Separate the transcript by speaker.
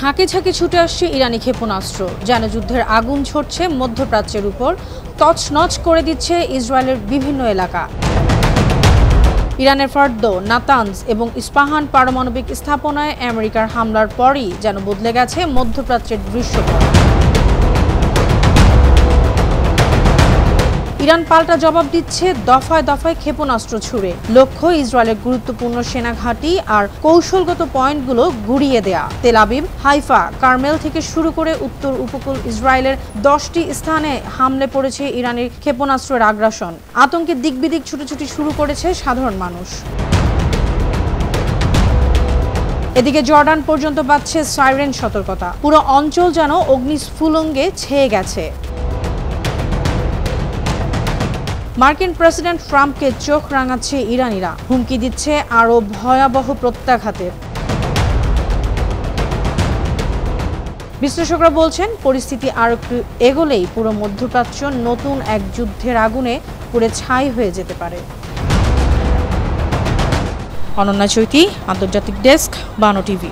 Speaker 1: ঝাঁকে ঝাঁকে ছুটে আসছে ইরানি ক্ষেপণাস্ত্র, যেন যুদ্ধের আগুন ছড়ছে মধ্যপ্রাচ্যের উপর, তছনছ করে দিচ্ছে ইসরায়েলের বিভিন্ন এলাকা। ইরানের ফর্দো, নাতানজ এবং ইস্পাহান পারমাণবিক স্থাপনায় আমেরিকার হামলার পরই যেন বদলে গেছে মধ্যপ্রাচ্যের দৃশ্যপট। ইরান পাল্টা জবাব দিচ্ছে দফায় দফায় ক্ষেপণাস্ত্র ছুড়ে। লক্ষ্য ইসরায়েলের গুরুত্বপূর্ণ সেনা ঘাঁটি আর কৌশলগত পয়েন্টগুলো গুড়িয়ে দেয়া। তেল আবিব, হাইফা, কারমেল থেকে শুরু করে উত্তর উপকূল ইসরায়েলের 10টি স্থানে হামলে পড়েছে ইরানের ক্ষেপণাস্ত্রের আগ্রাসন। আতঙ্কে দিকবিদিক ছুটোছুটি শুরু করেছে সাধারণ মানুষ। এদিকে জর্ডান পর্যন্ত বাজছে সাইরেন সতর্কতা। পুরো অঞ্চল যেন অগ্নিস্ফুলিঙ্গে ছেয়ে গেছে। মার্কিন প্রেসিডেন্ট ট্রাম্পকে চোখ রাঙাচ্ছে ইরানিরা, হুমকি দিচ্ছে আরও ভয়াবহ প্রত্যাঘাতের। বিশ্লেষকরা বলছেন, পরিস্থিতি আরও এগোলেই পুরো মধ্যপ্রাচ্য নতুন এক যুদ্ধের আগুনে পুড়ে ছাই হয়ে যেতে পারে। অনন্যা চৈতি, আন্তর্জাতিক ডেস্ক, বানো টিভি।